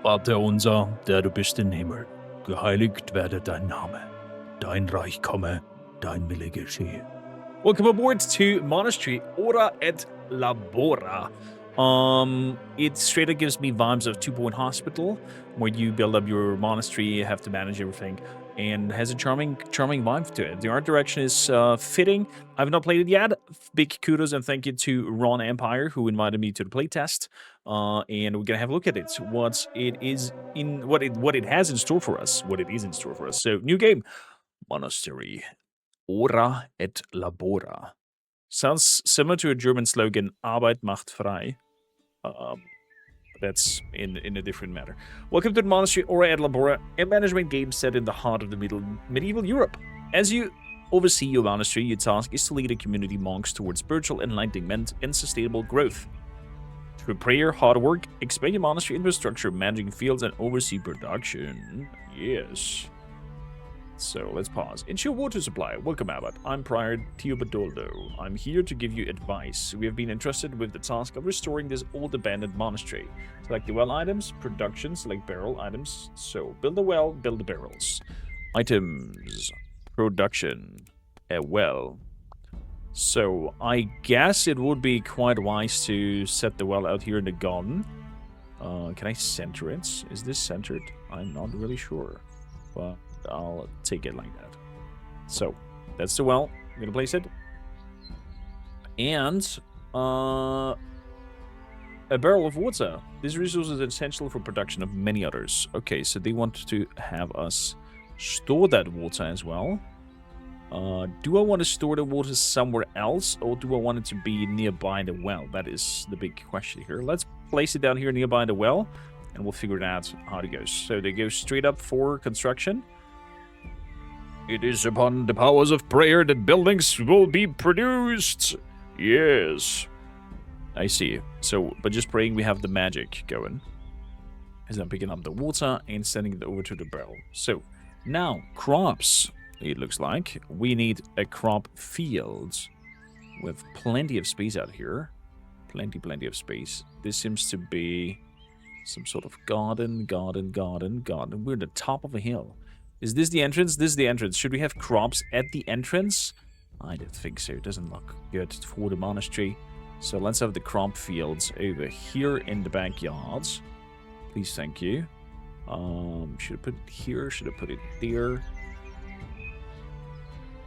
Vater unser, der du bist im Himmel, geheiligt werde dein Name, dein Reich komme, dein Wille geschehe. Welcome aboard to Monastery, Ora et Labora. It straight up gives me vibes of 2-Point Hospital, where you build up your monastery, you have to manage everything, and has a charming vibe to it. The art direction is fitting. I've not played it yet. Big kudos and thank you to Ron Empire, who invited me to the playtest. And we're gonna have a look at it. What it is in what it has in store for us. What it is in store for us. So new game, Monastery, Ora et Labora. Sounds similar to a German slogan, Arbeit macht frei. That's in a different matter. Welcome to the Monastery, Ora et Labora, a management game set in the heart of the medieval Europe. As you oversee your monastery, your task is to lead a community of monks towards spiritual enlightenment and sustainable growth. Through prayer, hard work, expand your monastery infrastructure, managing fields, and oversee production. Yes. So let's pause. Ensure water supply. Welcome, Abbot. I'm Prior Teobadoldo. I'm here to give you advice. We have been entrusted with the task of restoring this old abandoned monastery. Select the well items, production, select barrel items. So build a well, build the barrels. Items, production, a well. So I guess it would be quite wise to set the well out here in the garden. Can I center it? Is this centered? I'm not really sure, but I'll take it like that. So that's the well. I'm gonna place it, and a barrel of water. This resource is essential for production of many others. Okay, so they want to have us store that water as well. Do I want to store the water somewhere else, or do I want it to be nearby the well? That is the big question here. Let's place it down here nearby the well, and we'll figure it out how it goes. So they go straight up for construction. It is upon the powers of prayer that buildings will be produced. Yes. I see. So, but just praying we have the magic going. As I'm picking up the water and sending it over to the barrel. So, now, crops. It looks like we need a crop field with plenty of space out here. Plenty of space. This seems to be some sort of garden. We're at the top of a hill. Is this the entrance? This is the entrance. Should we have crops at the entrance? I don't think so. It doesn't look good for the monastery. So let's have the crop fields over here in the backyards. Please, thank you. Should I put it here? Should I put it there?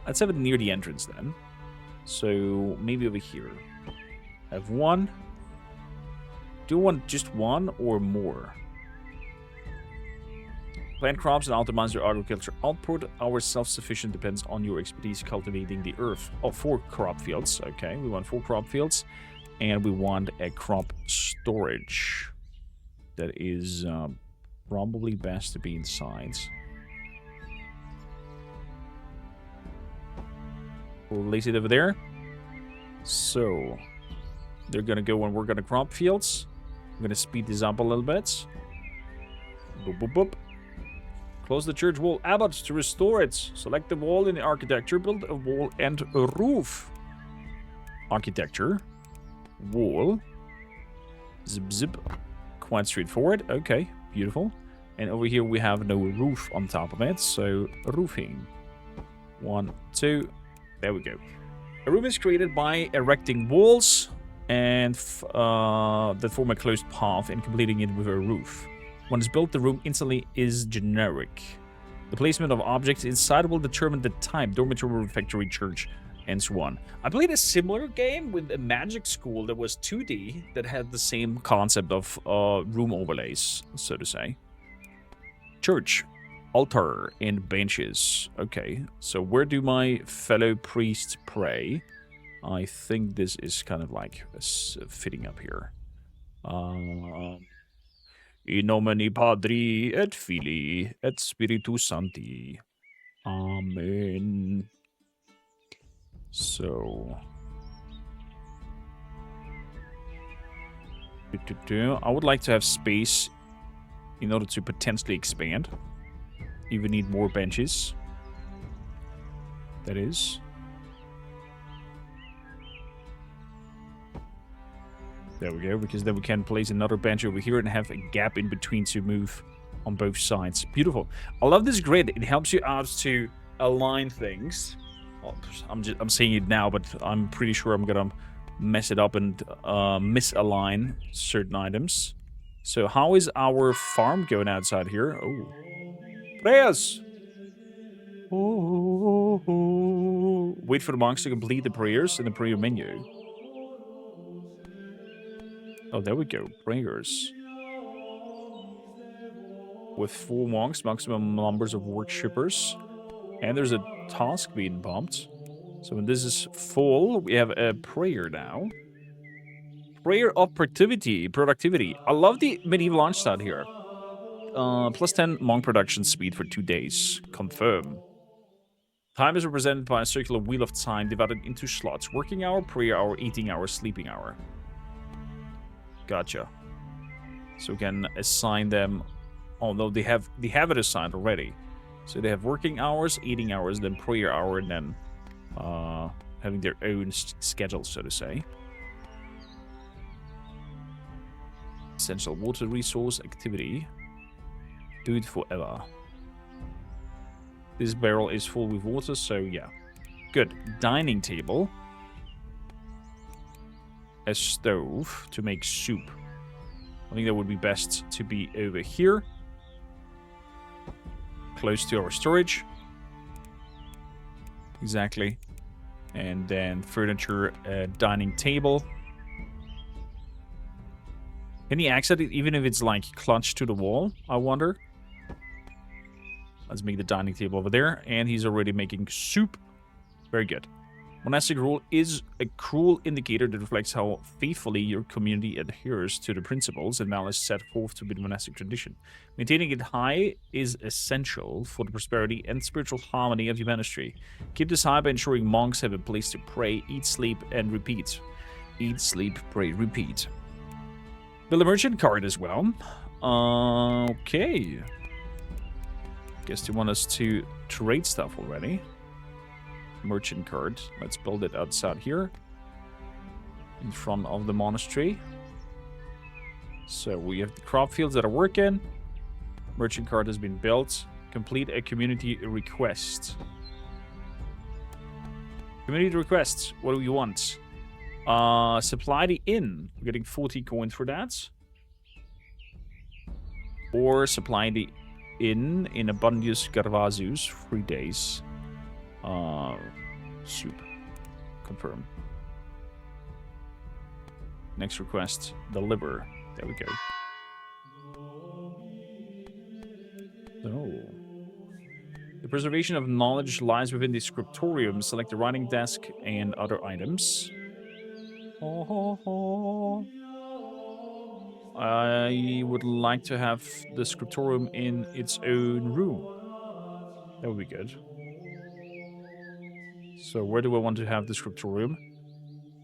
Let's have it near the entrance then. So maybe over here. I have one. Do you want just one or more? Plant crops and optimize your agriculture output. Our self-sufficient depends on your expertise cultivating the earth. Oh, 4 crop fields. Okay, we want 4 crop fields. And we want a crop storage. That is probably best to be inside. We'll place it over there. So, they're going to go and work on the crop fields. I'm going to speed this up a little bit. Boop, boop, boop. Close the church wall. Abbot, to restore it. Select the wall in the architecture. Build a wall and a roof. Architecture. Wall. Zip, zip. Quite straightforward. Okay, beautiful. And over here we have no roof on top of it. So, roofing. 1, 2... There we go. A room is created by erecting walls and that form a closed path and completing it with a roof. Once built, the room instantly is generic. The placement of objects inside will determine the type, dormitory, refectory, church, and so on. I played a similar game with a magic school that was 2D that had the same concept of room overlays, so to say. Church. Altar and benches. Okay, so where do my fellow priests pray? I think this is kind of like fitting up here. In nomine Patri et Filii et Spiritus Sancti. Amen. So, I would like to have space in order to potentially expand. Even need more benches. That is. There we go, because then we can place another bench over here and have a gap in between to move on both sides. Beautiful. I love this grid. It helps you out to align things. Well, I'm saying it now, but I'm pretty sure I'm gonna mess it up and misalign certain items. So how is our farm going outside here? Oh, prayers. Oh, wait for the monks to complete the prayers in the prayer menu. Oh, there we go. Prayers. With 4 monks, maximum numbers of worshippers. And there's a task being bumped. So when this is full, we have a prayer now. Prayer of productivity. I love the medieval launch start here. Plus 10 monk production speed for 2 days. Confirm. Time is represented by a circular wheel of time divided into slots. Working hour, prayer hour, eating hour, sleeping hour. Gotcha. So we can assign them. Oh no, they have it assigned already. So they have working hours, eating hours, then prayer hour, and then having their own schedule, so to say. Essential water resource activity. Do it forever. This barrel is full with water, so yeah. Good. Dining table. A stove to make soup. I think that would be best to be over here. Close to our storage. Exactly. And then furniture, dining table. Can he access it even if it's like clutched to the wall? I wonder. Let's make the dining table over there. And he's already making soup. Very good. Monastic rule is a cruel indicator that reflects how faithfully your community adheres to the principles and values set forth to be the monastic tradition. Maintaining it high is essential for the prosperity and spiritual harmony of your monastery. Keep this high by ensuring monks have a place to pray, eat, sleep, and repeat. Eat, sleep, pray, repeat. Build a merchant card as well. Okay. Guess they want us to trade stuff already. Merchant card. Let's build it outside here. In front of the monastery. So we have the crop fields that are working. Merchant card has been built. Complete a community request. Community requests. What do we want? Supply the inn. We're getting 40 coins for that. Or supply the inn in Abundius Garvazus. 3 days. Soup. Confirm. Next request. Deliver. There we go. So. The preservation of knowledge lies within the scriptorium. Select the writing desk and other items. I would like to have the scriptorium in its own room. That would be good. So where do I want to have the scriptorium?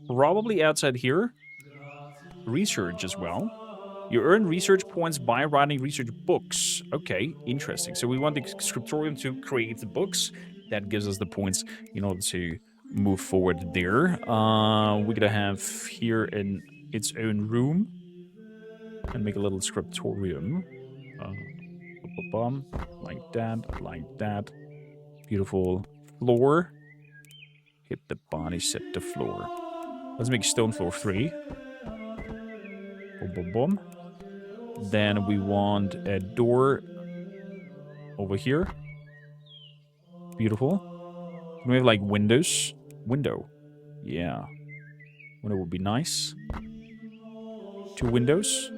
Probably outside here. Research as well. You earn research points by writing research books. Okay, interesting. So we want the scriptorium to create the books. That gives us the points in order to move forward there. We're gonna have here in its own room. And make a little scriptorium. Like that, like that. Beautiful floor. Hit the body, set the floor. Let's make stone floor 3. Boom, boom, boom. Then we want a door over here. Beautiful. Can we have like windows? Window. Yeah. Window would be nice. 2 windows.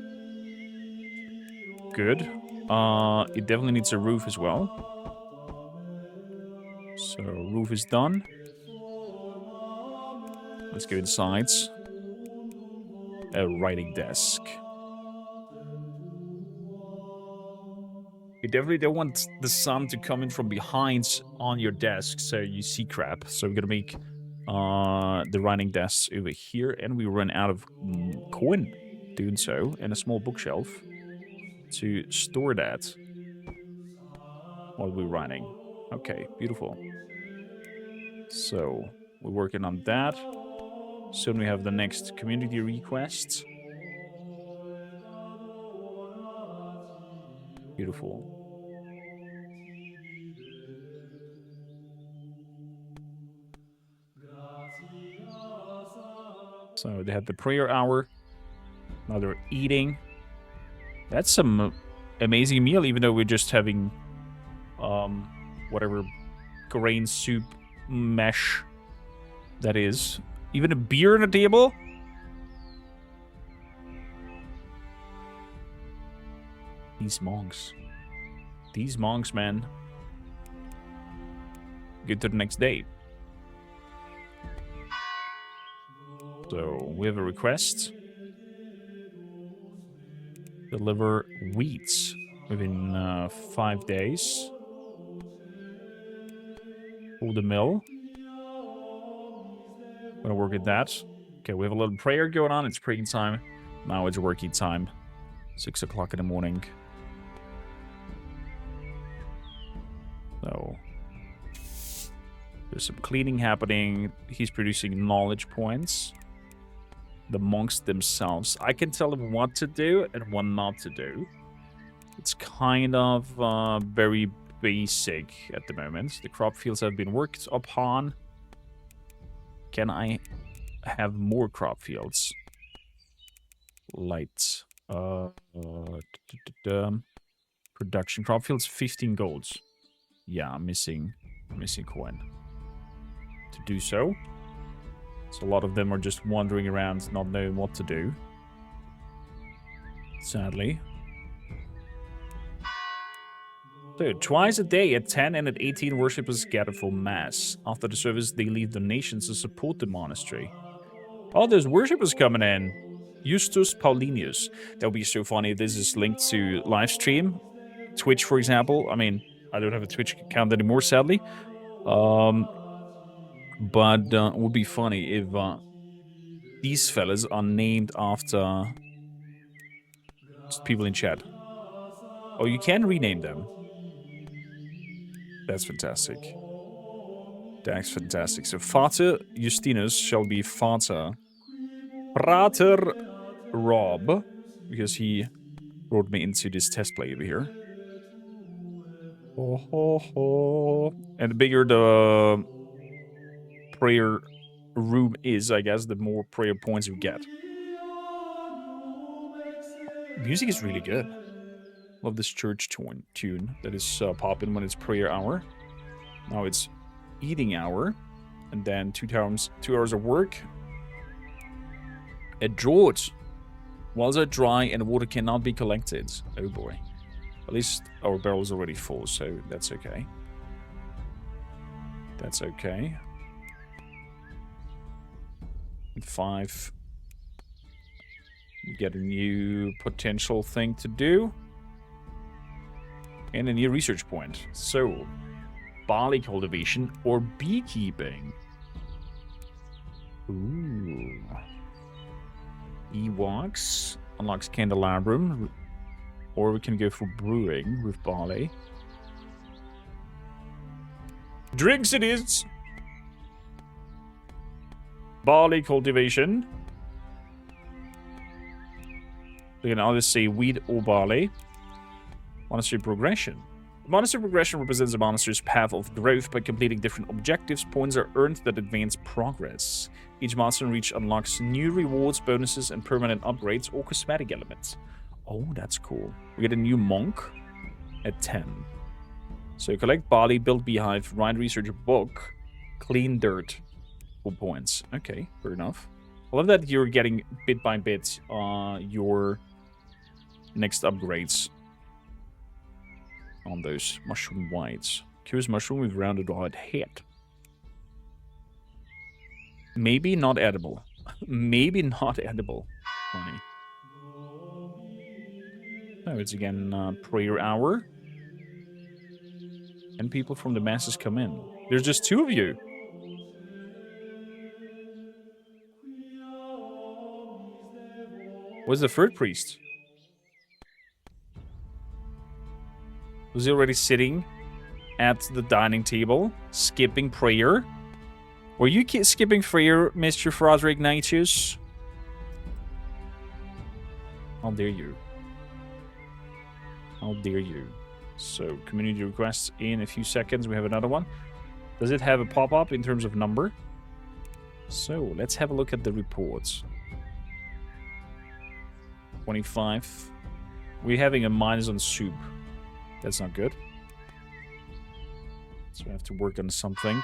Good. It definitely needs a roof as well. So roof is done. Let's go inside. A writing desk. You definitely don't want the sun to come in from behind on your desk, so you see crap. So we're gonna make the writing desks over here, and we run out of coin doing so, and a small bookshelf to store that while we're writing. Okay, beautiful. So we're working on that. Soon we have the next community request. Beautiful. So they had the prayer hour. Now they're eating. That's some amazing meal, even though we're just having whatever grain soup mesh that is. Even a beer on the table? These monks. These monks, man. Get to the next day. So, we have a request. Deliver wheat within 5 days. Hold the mill. Gonna work at that. Okay, we have a little prayer going on. It's praying time. Now it's working time. 6 o'clock in the morning. So there's some cleaning happening. He's producing knowledge points. The monks themselves, I can tell them what to do and what not to do. It's kind of very basic at the moment. The crop fields have been worked upon. Can I have more crop fields? Light. Production crop fields, 15 golds. Yeah, I'm missing coin to do so. So a lot of them are just wandering around, not knowing what to do. Sadly. So, twice a day at 10 and at 18, worshippers gather for mass. After the service, they leave donations to support the monastery. Oh, there's worshippers coming in. Justus Paulinius. That would be so funny if this is linked to live stream. Twitch, for example. I mean, I don't have a Twitch account anymore, sadly. But it would be funny if these fellas are named after just people in chat. Oh, you can rename them. That's fantastic. That's fantastic. So, Vater Justinus shall be Vater Prater Rob, because he brought me into this test play over here. Oh, ho, ho. And the bigger the prayer room is, I guess, the more prayer points you get. Music is really good. Love this church tune that is popping when it's prayer hour. Now it's eating hour, and then 2 hours of work. It drought. Wells are dry and water cannot be collected. Oh boy. At least our barrel is already full, so that's okay. That's okay. 5. We get a new potential thing to do. And a new research point. So, barley cultivation or beekeeping. Ooh. Ewoks unlocks candelabrum. Or we can go for brewing with barley. Drinks it is! Barley cultivation. We can either say wheat or barley. Monastery progression. Monastery progression represents a monastery's path of growth. By completing different objectives, points are earned that advance progress. Each milestone reach unlocks new rewards, bonuses, and permanent upgrades or cosmetic elements. Oh, that's cool. We get a new monk at 10. So collect barley, build beehive, write research book, clean dirt for points. Okay, fair enough. I love that you're getting bit by bit your next upgrades on those mushroom whites. Curious mushroom with rounded white head. Maybe not edible. Maybe not edible. Funny. Oh, it's again prayer hour. And people from the masses come in. There's just 2 of you. Where's the third priest? Was he already sitting at the dining table, skipping prayer? Were you skipping prayer, Mr. Frater Ignatius? How dare you? How dare you? So, community requests in a few seconds. We have another one. Does it have a pop-up in terms of number? So, let's have a look at the reports. 25. We're having a minus on soup. That's not good. So I have to work on something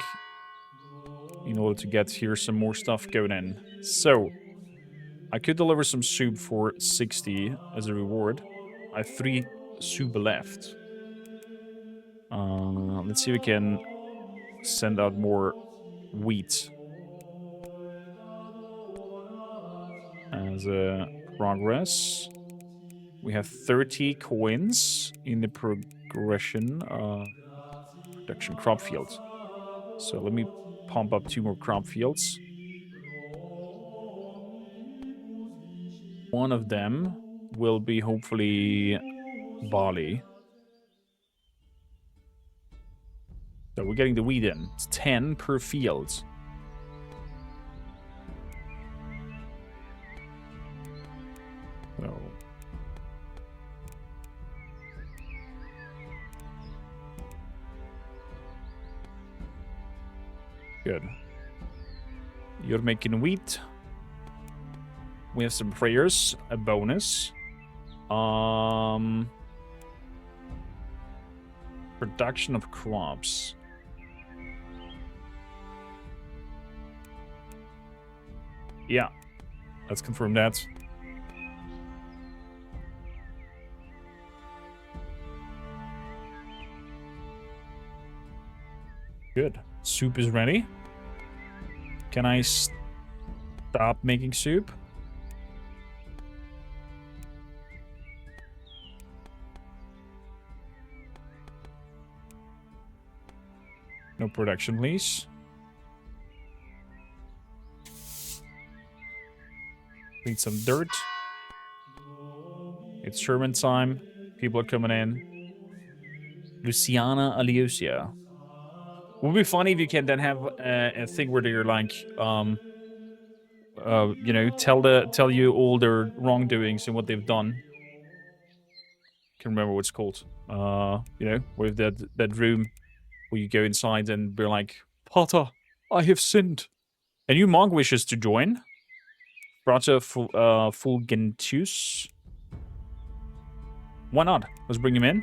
in order to get here some more stuff going in. So, I could deliver some soup for 60 as a reward. I have 3 soup left. Let's see if we can send out more wheat as a progress. We have 30 coins in the progression production crop fields. So let me pump up 2 more crop fields. One of them will be hopefully barley. So we're getting the wheat in. It's 10 per field. So good. You're making wheat. We have some prayers, a bonus. Production of crops. Yeah, let's confirm that. Good. Soup is ready. Can I stop making soup? No production, please. Need some dirt. It's Sherman time. People are coming in. Luciana Aliusia. Would be funny if you can then have a thing where they're like, you know, tell you all their wrongdoings and what they've done. Can't remember what it's called. You know, with that room where you go inside and be like, Potter, I have sinned. A new monk wishes to join. Brother Fulgentus. Why not? Let's bring him in.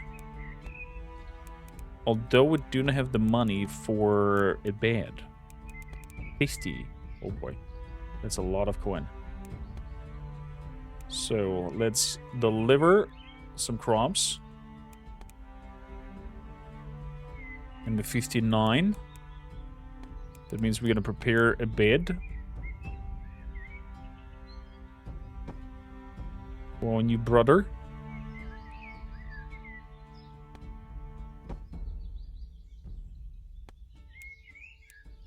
Although we do not have the money for a bed. 50. Oh boy. That's a lot of coin. So let's deliver some crops. And the 59. That means we're going to prepare a bed. For our new brother.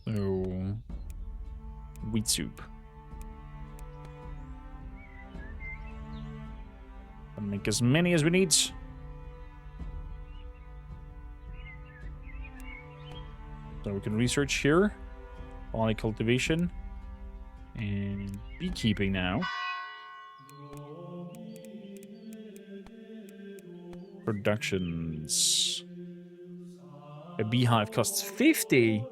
So, wheat soup. I'll make as many as we need. So we can research here. Barley cultivation. And beekeeping now. Productions. A beehive costs 50.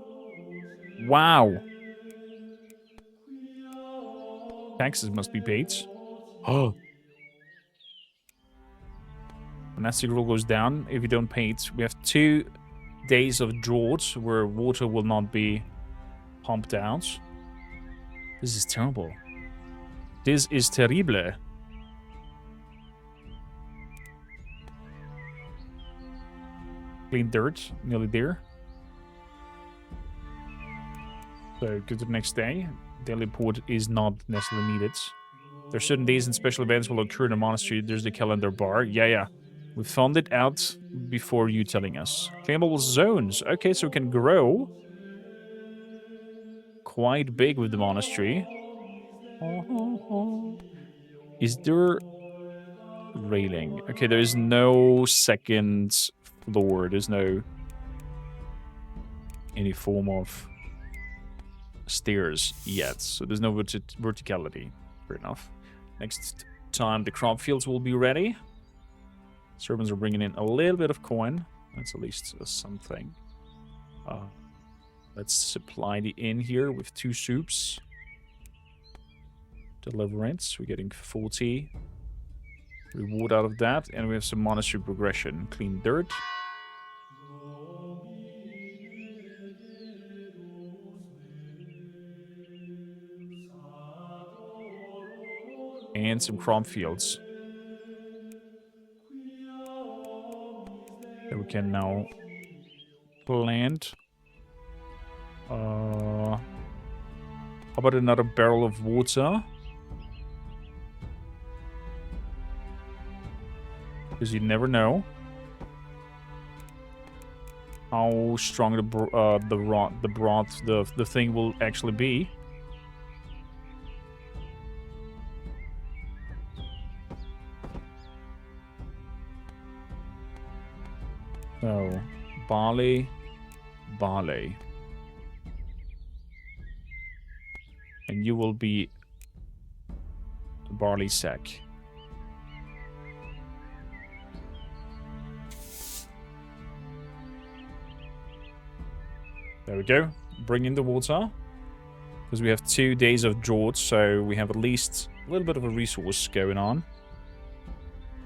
Wow. Taxes must be paid. Oh. Monastic rule goes down if you don't pay it. We have 2 days of drought where water will not be pumped out. This is terrible. This is terrible. Clean dirt, nearly there. So go to the next day. Daily report is not necessarily needed. There are certain days and special events will occur in the monastery. There's the calendar bar. Yeah. We found it out before you telling us. Claimable zones. Okay, so we can grow quite big with the monastery. Is there railing? Okay, there is no second floor. There's no any form of stairs yet, so there's no verticality. Fair enough. Next time the crop fields will be ready. Servants are bringing in a little bit of coin. That's at least something. Let's supply the inn here with 2 soups. Deliverance. We're getting 40 reward out of that. And we have some monastery progression. Clean dirt. And some crop fields. That we can now plant. How about another barrel of water? Because you never know how strong the thing will actually be. So, barley. And you will be a barley sack. There we go. Bring in the water. Because we have 2 days of drought, so we have at least a little bit of a resource going on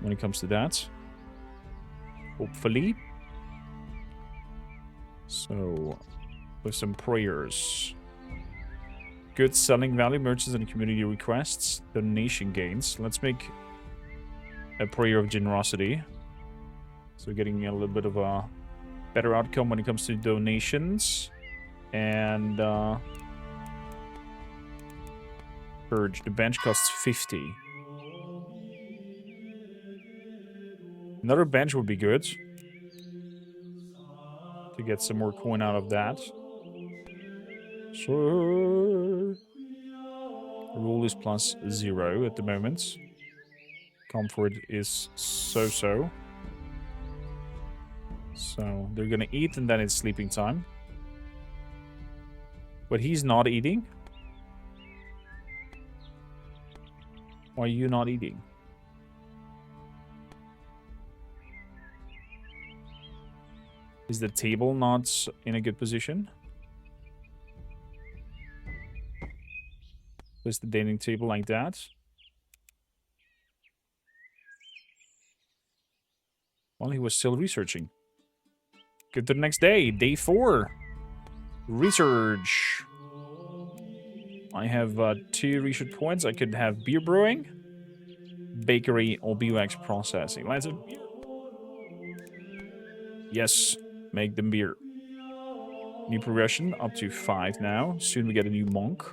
when it comes to that. Hopefully. So, with some prayers. Good selling value, merchants and community requests, donation gains. Let's make a prayer of generosity. So getting a little bit of a better outcome when it comes to donations. And purge. The bench costs 50. Another bench would be good. To get some more coin out of that. So, rule is +0 at the moment. Comfort is so-so. So, they're gonna eat and then it's sleeping time. But he's not eating. Why are you not eating? Is the table not in a good position? Place the dining table like that. Well, he was still researching. Good to the next day. Day 4. Research. I have 2 research points. I could have beer brewing, bakery, or beeswax processing. Let's have beer. Yes, make them beer. New progression up to 5 now. Soon we get a new monk.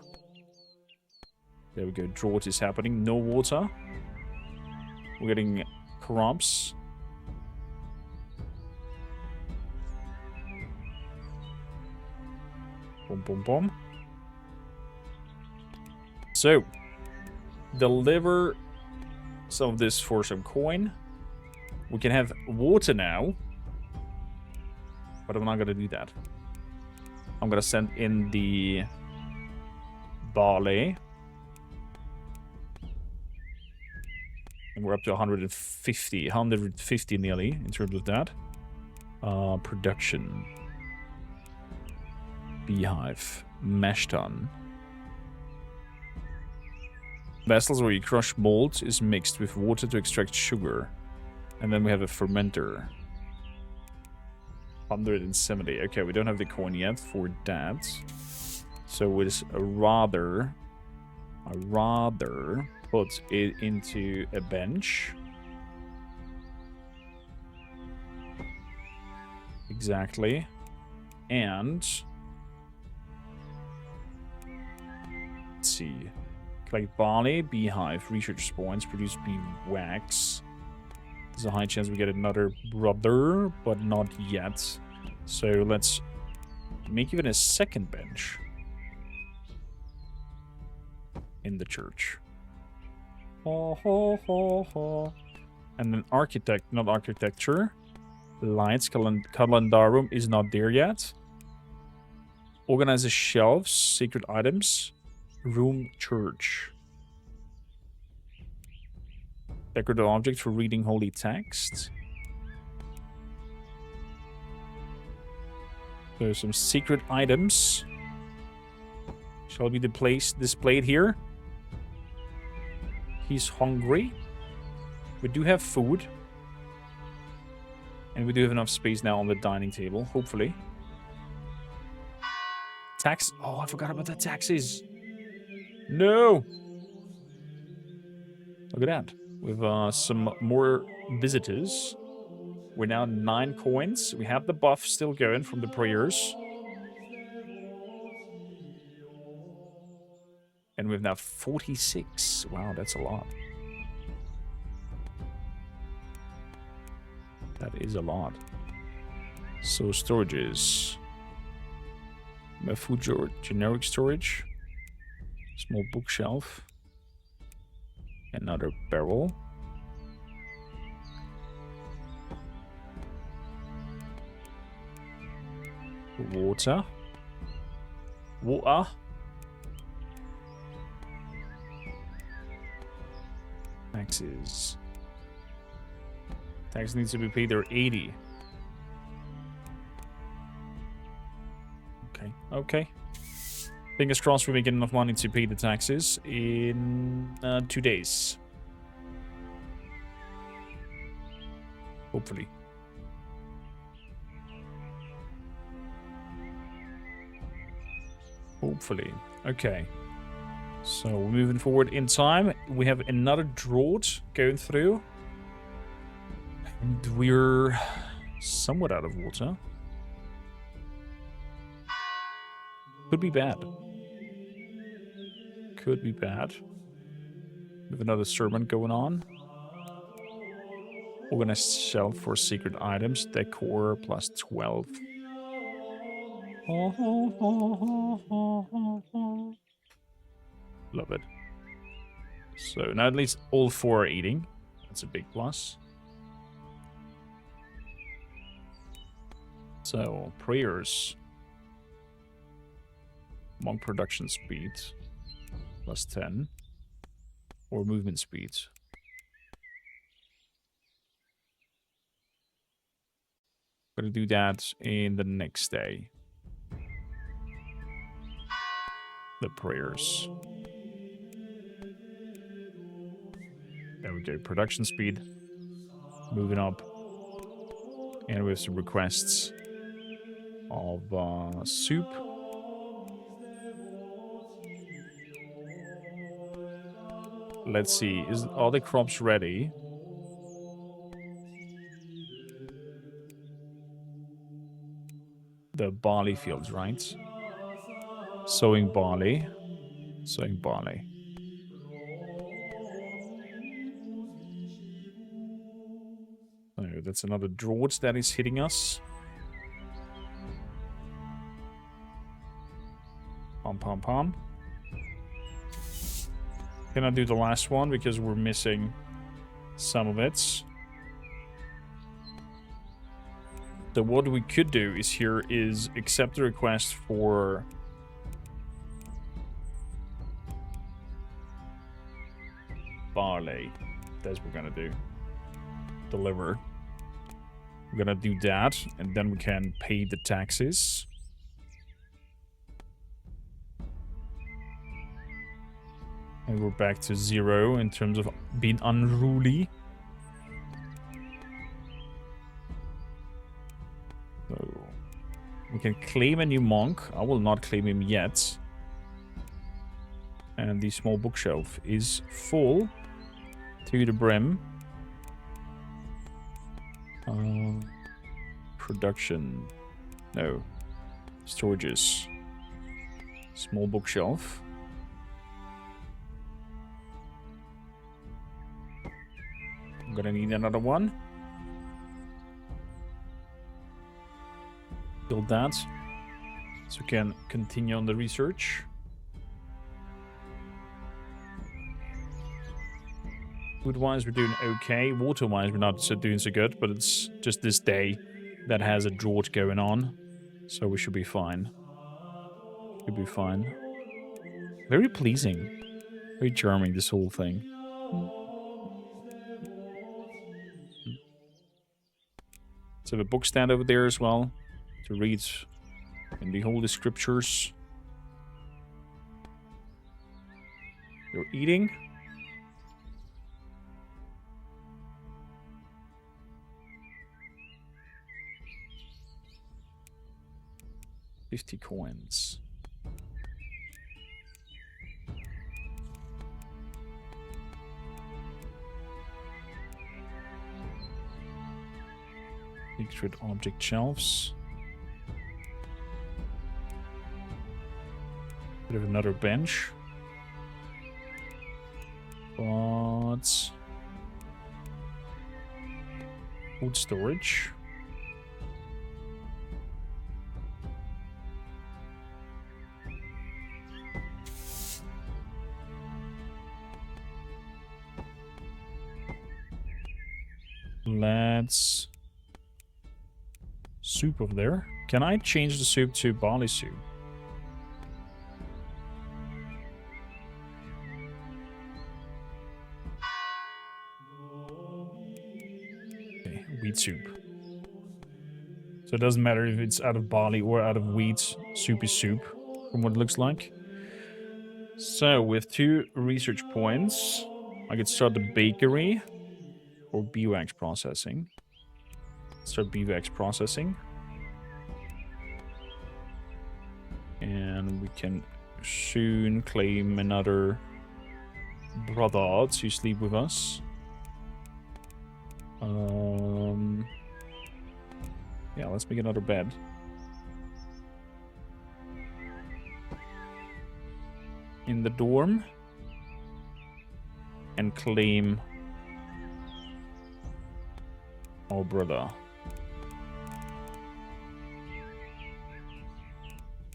There we go. Drought is happening. No water. We're getting crops. Boom, boom, boom. So, deliver some of this for some coin. We can have water now. But I'm not going to do that. I'm going to send in the barley. And we're up to 150 nearly in terms of that. Production. Beehive. Mash tun. Vessels where you crush malt is mixed with water to extract sugar. And then we have a fermenter. 170. Okay, we don't have the coin yet for that. So it's I rather put it into a bench. Exactly. And let's see. Collect barley, beehive, research points, produce bee wax. There's a high chance we get another brother, but not yet. So let's make even a second bench in the church. Ho, ho, ho, ho. And then not architecture. Lights, calendarum is not there yet. Organizes shelves, secret items. Room church. Decorative object for reading holy text. There's some secret items. Shall be displayed here. He's hungry. We do have food. And we do have enough space now on the dining table, hopefully. Tax. Oh, I forgot about the taxes. No. Look at that. With some more visitors. We're now 9 coins. We have the buff still going from the prayers. And we've now 46. Wow, that's a lot. That is a lot. So storages. Food generic storage. Small bookshelf. Another barrel. Water. Water. Taxes. Tax needs to be paid. They're 80. Okay. Okay. Fingers crossed we make enough money to pay the taxes in 2 days. Hopefully. Hopefully. Okay. So we're moving forward in time. We have another drought going through. And we're somewhat out of water. Could be bad. Could be bad. We have another sermon going on. Organized shelf for secret items. Decor plus 12. Love it. So now at least all 4 are eating. That's a big plus. So, prayers. Monk production speed. Plus 10. Or movement speed. Gonna do that in the next day. The prayers. There we go. Production speed. Moving up. And we have some requests of soup. Let's see. Are the crops ready? The barley fields, right? Sowing barley. Sowing barley. So that's another drought that is hitting us. Pom pom pom. Cannot do the last one because we're missing some of it. So what we could do is accept the request for barley. That's what we're gonna do. Deliver. We're gonna do that, and then we can pay the taxes. And we're back to 0 in terms of being unruly. So we can claim a new monk. I will not claim him yet. And the small bookshelf is full to the brim. Production. No. Storages. Small bookshelf. I'm gonna need another one. Build that. So we can continue on the research. Food-wise, we're doing okay. Water-wise, we're not doing so good, but it's just this day that has a drought going on. So we should be fine. Should be fine. Very pleasing. Very charming, this whole thing. So the book stand over there as well to read In the Holy Scriptures. You're eating. $50 coins. Secret object shelves. Bit of another bench. But food storage. Let's soup over there. Can I change the soup to barley soup? Okay, wheat soup. So it doesn't matter if it's out of barley or out of wheat. Soup is soup, from what it looks like. So with 2 research points, I could start the bakery or beeswax processing. Start beeswax processing. And we can soon claim another brother to sleep with us. Yeah, let's make another bed. In the dorm. And claim our brother.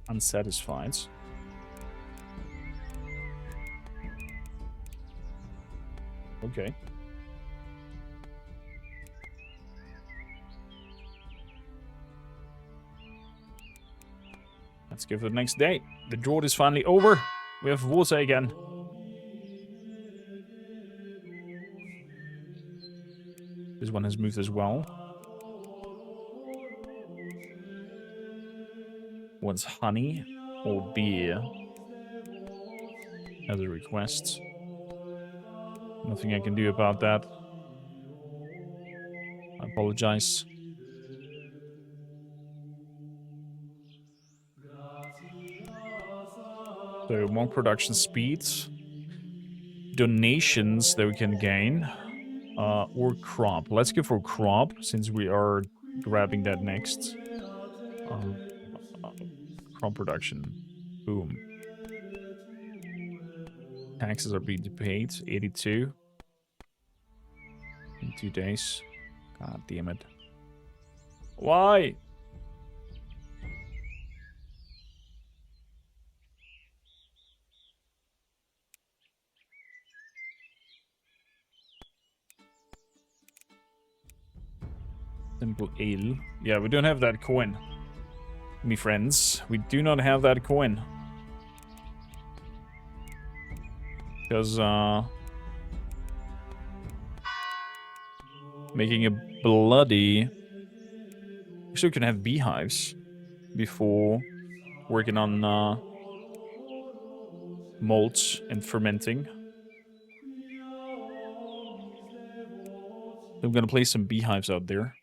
Unsatisfied. Okay. Let's go for the next day. The drought is finally over. We have water again. This one has moved as well. Wants honey or beer as a request. Nothing I can do about that. I apologize. So more production speeds. Donations that we can gain. Or crop. Let's go for crop since we are grabbing that next. Crop production. Boom. Taxes are being paid. 82. In 2 days. God damn it. Why? Simple ale. Yeah, we don't have that coin. Me friends. We do not have that coin. Because, making a bloody... Actually, we can have beehives before working on malts and fermenting. I'm gonna place some beehives out there.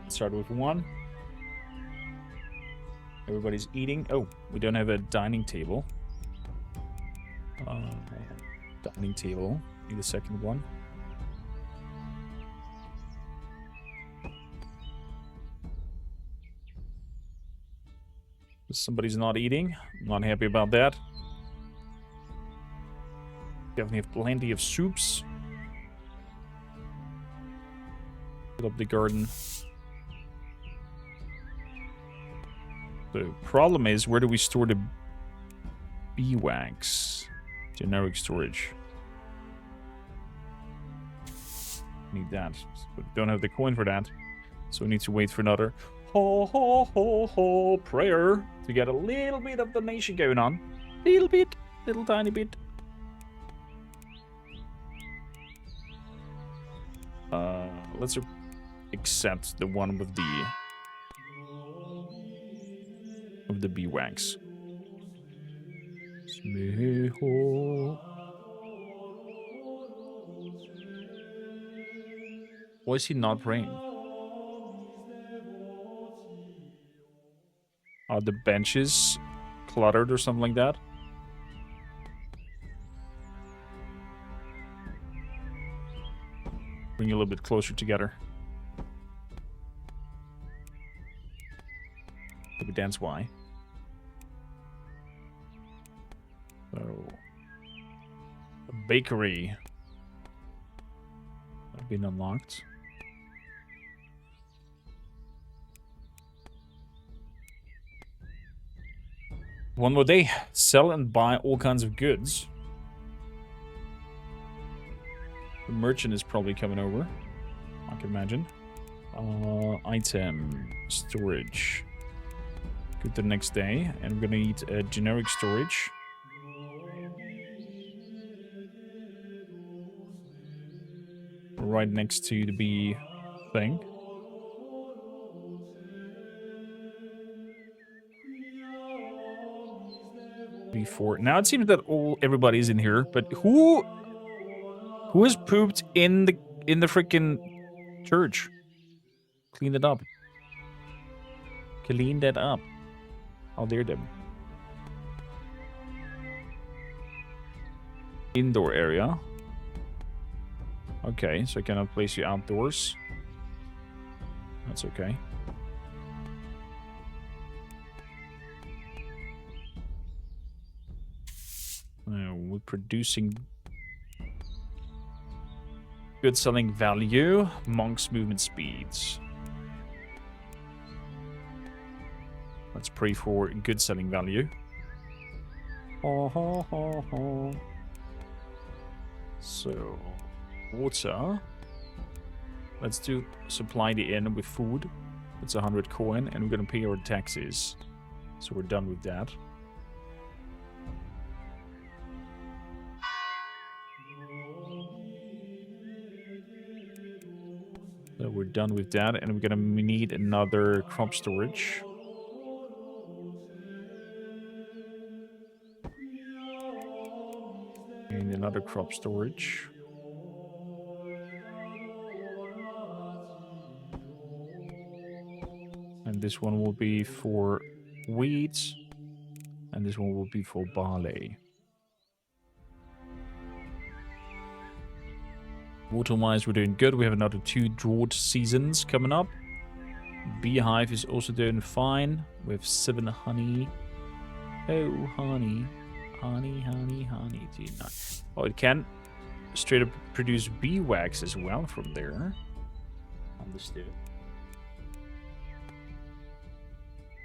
Start with 1. Everybody's eating. Oh, we don't have a dining table. Dining table. Need a second one. Somebody's not eating. I'm not happy about that. Definitely have plenty of soups. Fill up the garden. The problem is, where do we store the beeswax? Generic storage. Need that. But don't have the coin for that. So we need to wait for another prayer to get a little bit of donation going on. Little bit. Little tiny bit. Let's except the one with the beeswax. Why is he not praying? Are the benches cluttered or something like that? Bring you a little bit closer together. Maybe that's why. So, a bakery. Have been unlocked. One more day. Sell and buy all kinds of goods. The merchant is probably coming over, I can imagine. Item. Storage. Go to the next day. And we're gonna need a generic storage. Right next to the bee thing. Before now, it seems that everybody's in here, but who has pooped in the freaking church? Clean it up. Clean that up. How dare them? Indoor area. Okay, so I cannot place you outdoors. That's okay. We're producing good selling value. Monk's movement speeds. Let's pray for good selling value. So, water. Let's do supply the inn with food. It's 100 coin, and we're gonna pay our taxes. So we're done with that. So we're done with that, and we're gonna need another crop storage. And another crop storage. And this one will be for wheat. And this one will be for barley. Water-wise, we're doing good. We have another 2 drought seasons coming up. Beehive is also doing fine. We have 7 honey. Oh, honey. Honey, honey, honey. Oh, it can straight up produce bee wax as well from there. Understood.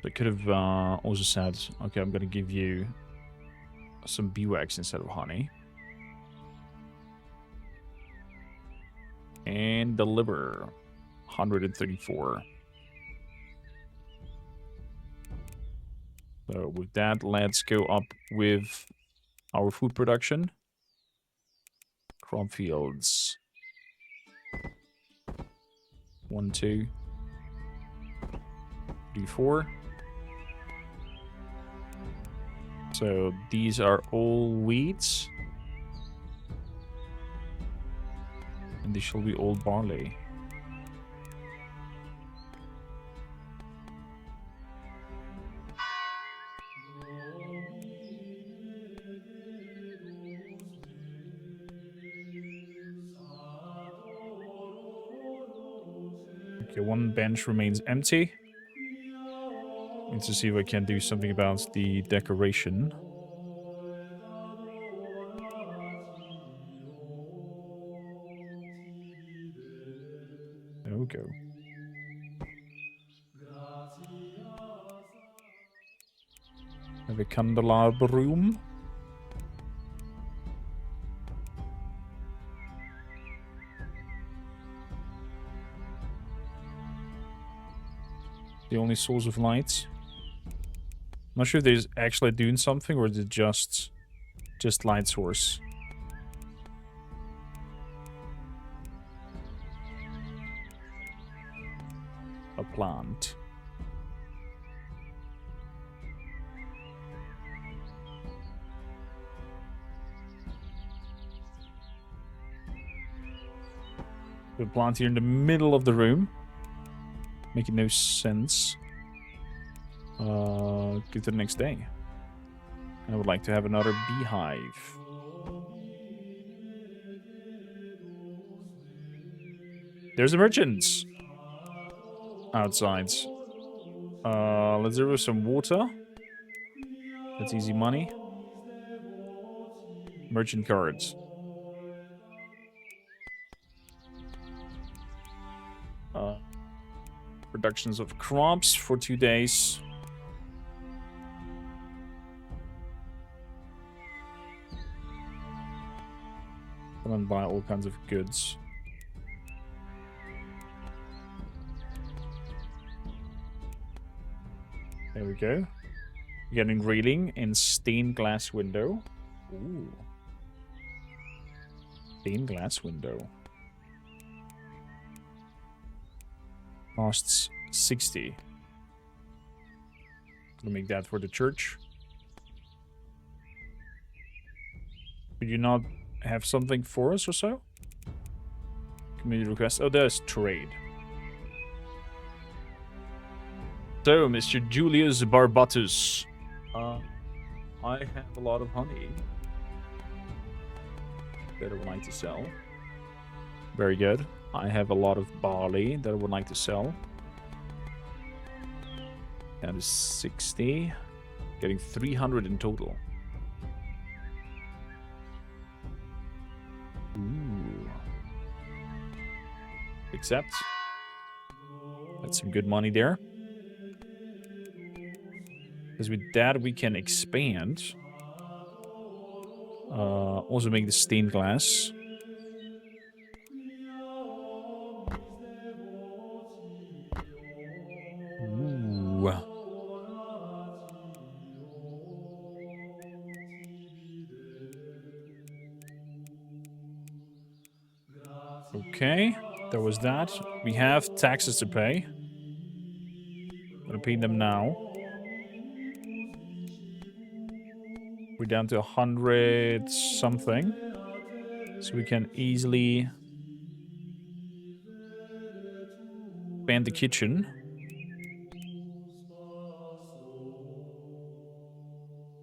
I could have also said, okay, I'm going to give you some bee wax instead of honey. And deliver 134. So with that, let's go up with our food production. Crop fields. 1, 2, 3, 4. So these are all wheats. And these shall be all barley. Okay, 1 bench remains empty. Need to see if I can do something about the decoration. There we go. Have a candelabrum. The only source of light. I'm not sure if they're actually doing something or is it just light source. a plant. The plant here in the middle of the room. Making no sense. Go to the next day. And I would like to have another beehive. There's the merchants outside. Let's zero some water. That's easy money. Merchant cards. Productions of crops for 2 days. Come and buy all kinds of goods. There we go. Getting railing in stained glass window. Ooh. Stained glass window. Costs 60. Gonna make that for the church. Could you not have something for us or so? Community request. Oh, there's trade. So, Mr. Julius Barbatus. I have a lot of honey that I would like to sell. Very good. I have a lot of barley that I would like to sell. That is 60. Getting 300 in total. Ooh. Accept. That's some good money there. Because with that we can expand. Also make the stained glass. Ooh. Okay, there was that. We have taxes to pay. I'm gonna pay them now. We're down to 100 something. So we can easily expand the kitchen.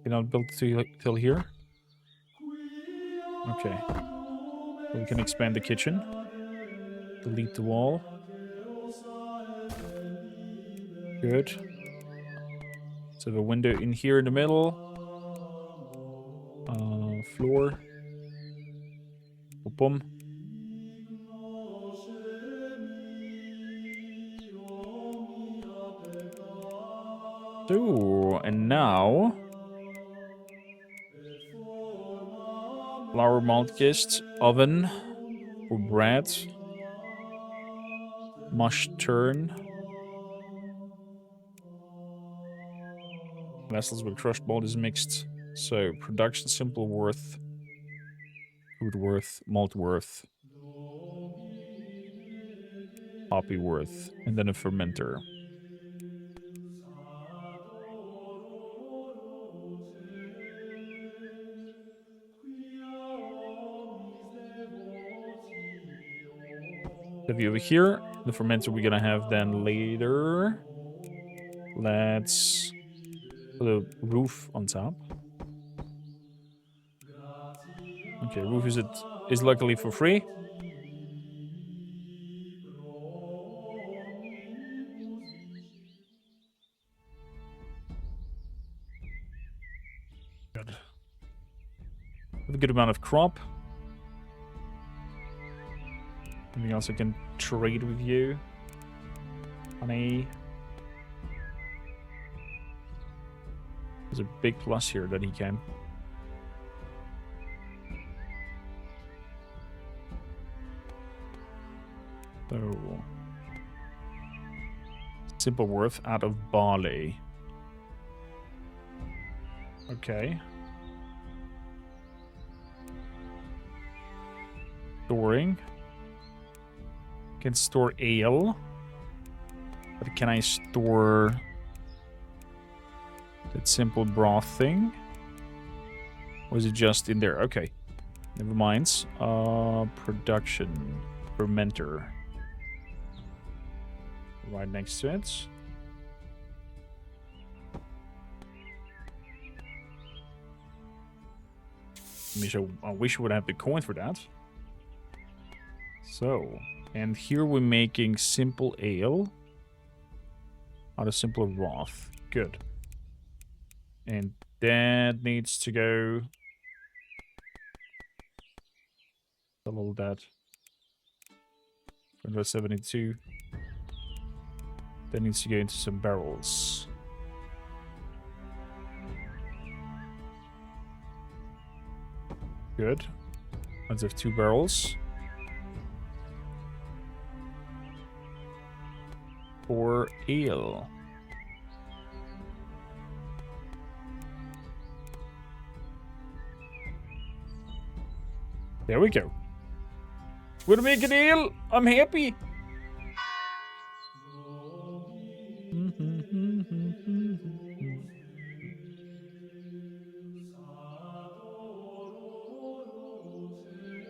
Cannot build till here. Okay. So we can expand the kitchen. Delete the wall. Good. So the window in here in the middle. Floor. Boom. So, and now flour malt kist, oven for bread, mush turn, vessels with crushed malt is mixed. So production simple worth, food worth, malt worth, poppy worth, and then a fermenter. The view over here, the fermenter we're gonna have then later. Let's put a roof on top. Okay, roof is luckily for free. Good. Have a good amount of crop. Anything else I can trade with you? Honey. There's a big plus here that he can. So, simple worth out of barley. Okay. Storing. Can store ale. But can I store that simple broth thing? Or is it just in there? Okay. Never mind. Production. Fermenter. Right next to it. I wish I would have the coin for that. So, and here we're making simple ale out of simple broth. Good. And that needs to go. A little that. 172. That needs to go into some barrels. Good. Let's have 2 barrels. For ale. There we go. We're making ale. I'm happy.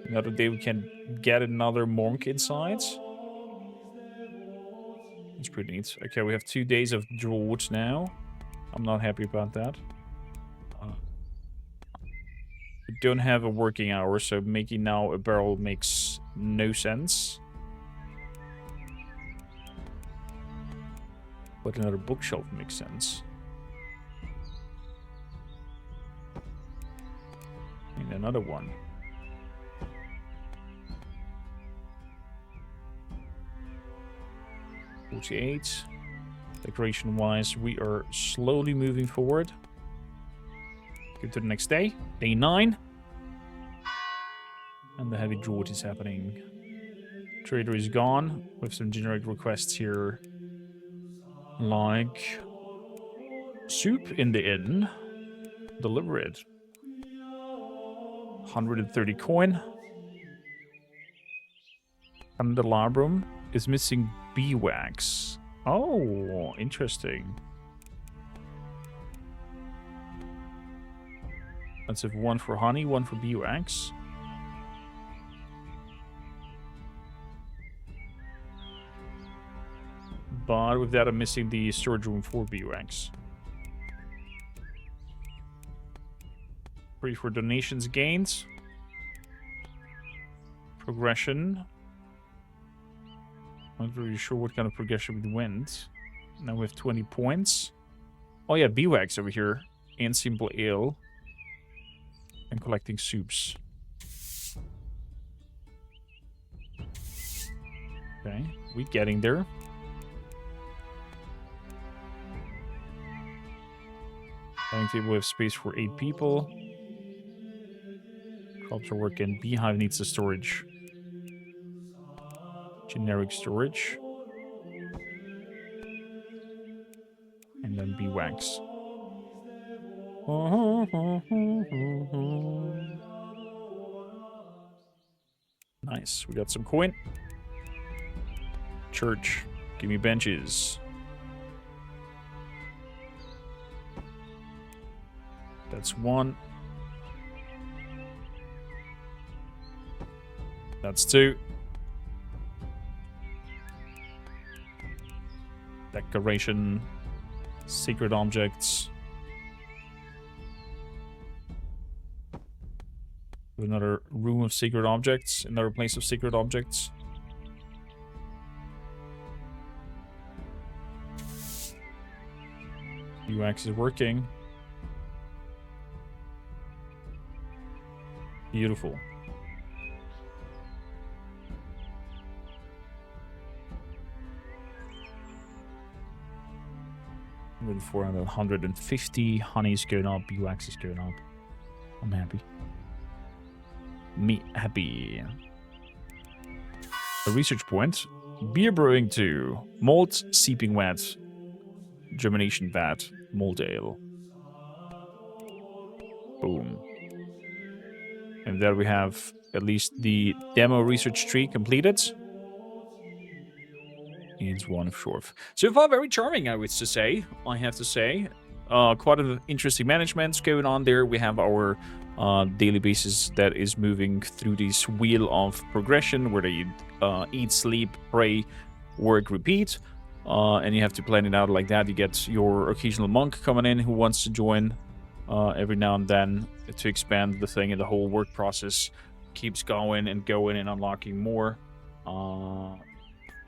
Another day we can get another monk inside. That's pretty neat. Okay, we have 2 days of drought now. I'm not happy about that. We don't have a working hour, so making now a barrel makes no sense. But another bookshelf makes sense. And another one. $48. Decoration-wise, we are slowly moving forward. Go to the next day. Day 9. And the heavy drought is happening. Trader is gone. With some generic requests here. Like... soup in the inn. Deliver it. 130 coin. And the labrum is missing beeswax. Oh, interesting. Let's have 1 for honey, 1 for beeswax. But with that, I'm missing the storage room for beeswax. Free for donations gains. Progression. I'm not really sure what kind of progression we went. Now we have 20 points. Oh yeah, beeswax over here. And simple ale. And collecting soups. Okay, we getting there. Dining table with space for 8 people. Crops are working. Beehive needs the storage. Generic storage. And then beeswax. Nice. We got some coin. Church. Give me benches. That's 1. That's 2. Decoration. Secret objects. Another room of secret objects. Another place of secret objects. UX is working. Beautiful. With 450, honey's going up, UX is going up. I'm happy. Me happy. A research point. Beer brewing 2. Malt seeping wet. Germination vat. Malt ale. Boom. And there we have at least the demo research tree completed. It's one of short. So far, very charming, I would say. I have to say. Quite an interesting management going on there. We have our daily basis that is moving through this wheel of progression where they eat, sleep, pray, work, repeat. And you have to plan it out like that. You get your occasional monk coming in who wants to join every now and then to expand the thing, and the whole work process keeps going and unlocking more.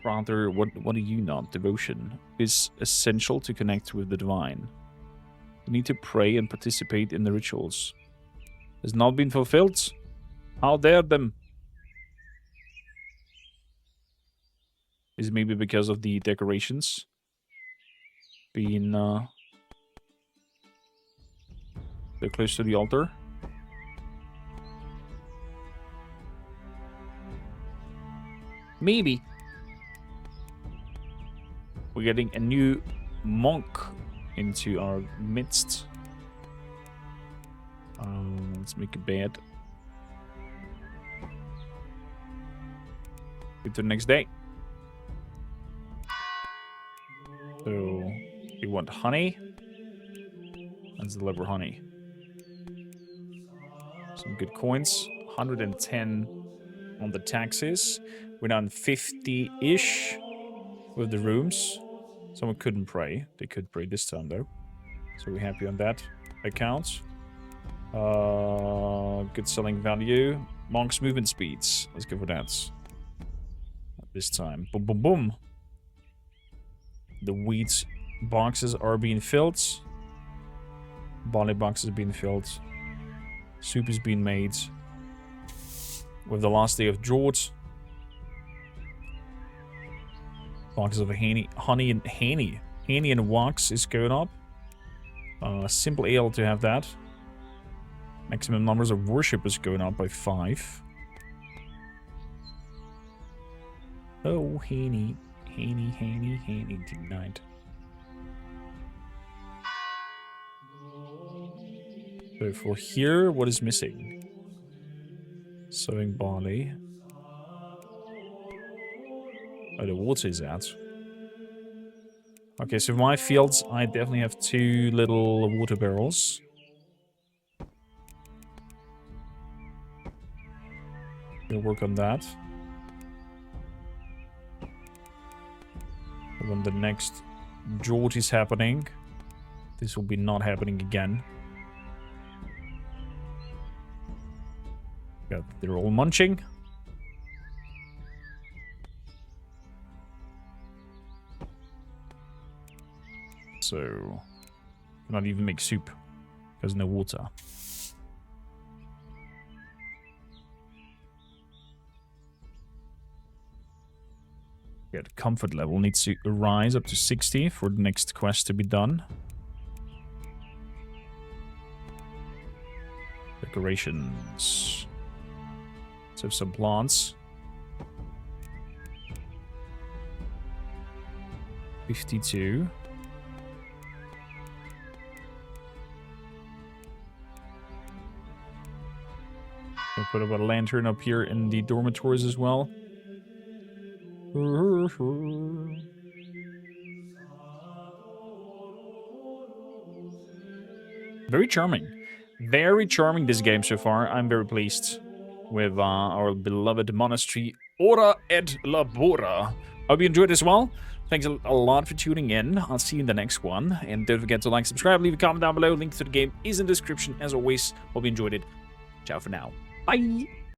Rather, what are you not? Devotion is essential to connect with the divine. You need to pray and participate in the rituals. Has not been fulfilled? How dare them? Is it maybe because of the decorations being so close to the altar? Maybe. We're getting a new monk into our midst. Let's make a bed. Get to the next day. So, you want honey? Let's deliver honey. Some good coins. 110 on the taxes. We're down 50-ish with the rooms. Someone couldn't pray. They could pray this time, though. So we're happy on that account. Good selling value. Monk's movement speeds. Let's go for that. This time. Boom, boom, boom. The wheat boxes are being filled. Barley boxes are being filled. Soup is being made. With the last day of George. Boxes of honey and wax is going up. Simple ale to have that. Maximum numbers of worshippers going up by 5. Oh, honey tonight. So for here, what is missing? Sowing barley. Oh, the water is out. Okay, so in my fields, I definitely have 2 little water barrels. We'll work on that. When the next George is happening, this will be not happening again. Yeah, they're all munching. So, cannot even make soup. There's no water. Yeah, the comfort level needs to rise up to 60 for the next quest to be done. Decorations. Let's have some plants. 52. I'll put up a lantern up here in the dormitories as well. Very charming. Very charming, this game so far. I'm very pleased with our beloved monastery, Ora et Labora. Hope you enjoyed as well. Thanks a lot for tuning in. I'll see you in the next one. And don't forget to like, subscribe, leave a comment down below. Link to the game is in the description as always. Hope you enjoyed it. Ciao for now. Bye!